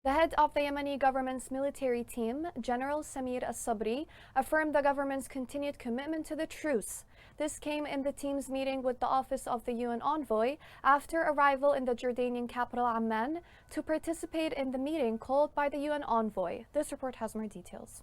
The head of the Yemeni government's military team, General Samir al-Sabri, affirmed the government's continued commitment to the truce. This came in the team's meeting with the Office of the UN Envoy after arrival in the Jordanian capital Amman to participate in the meeting called by the UN Envoy. This report has more details.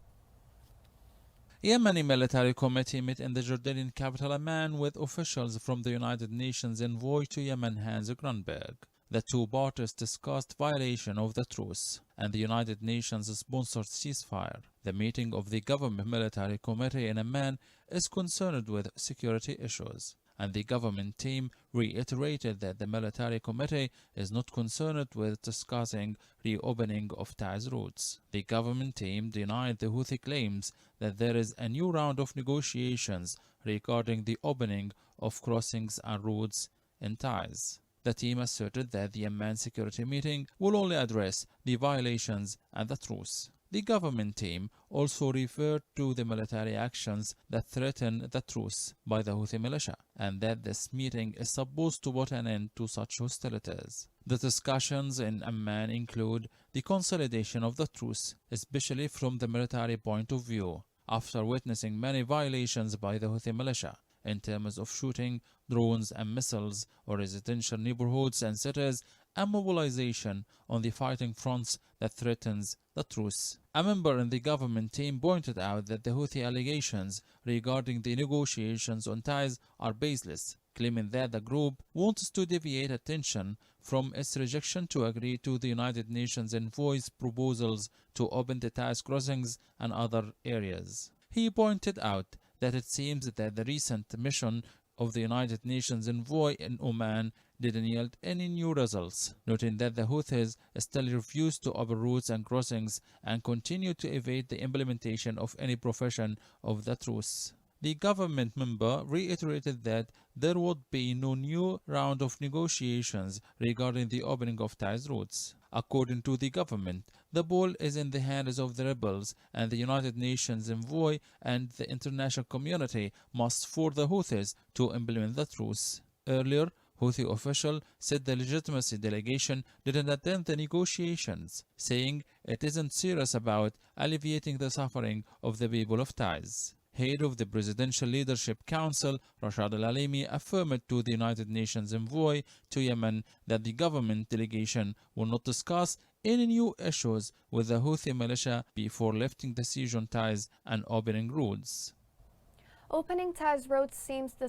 Yemeni military committee met in the Jordanian capital Amman with officials from the United Nations envoy to Yemen Hans Grunberg. The two parties discussed violation of the truce and the United Nations-sponsored ceasefire. The meeting of the government military committee in Amman is concerned with security issues, and the government team reiterated that the military committee is not concerned with discussing reopening of Taiz routes. The government team denied the Houthi claims that there is a new round of negotiations regarding the opening of crossings and routes in Taiz. The team asserted that the Amman security meeting will only address the violations and the truce. The government team also referred to the military actions that threaten the truce by the Houthi militia, and that this meeting is supposed to put an end to such hostilities. The discussions in Amman include the consolidation of the truce, especially from the military point of view, after witnessing many violations by the Houthi militia in terms of shooting drones and missiles on residential neighborhoods and cities, and mobilization on the fighting fronts that threatens the truce. A member in the government team pointed out that the Houthi allegations regarding the negotiations on Taiz are baseless, claiming that the group wants to deviate attention from its rejection to agree to the United Nations envoy's proposals to open the Taiz crossings and other areas. He pointed out that it seems that the recent mission of the United Nations envoy in Oman didn't yield any new results, noting that the Houthis still refuse to open routes and crossings and continue to evade the implementation of any provision of the truce. The government member reiterated that there would be no new round of negotiations regarding the opening of Taiz routes. According to the government, the ball is in the hands of the rebels, and the United Nations envoy and the international community must force the Houthis to implement the truce. Earlier, Houthi official said the legitimacy delegation didn't attend the negotiations, saying it isn't serious about alleviating the suffering of the people of Taiz. Head of the Presidential Leadership Council, Rashad al-Alimi, affirmed to the United Nations envoy to Yemen that the government delegation will not discuss any new issues with the Houthi militia before lifting the siege on Taiz and opening roads. Opening Taiz roads seems the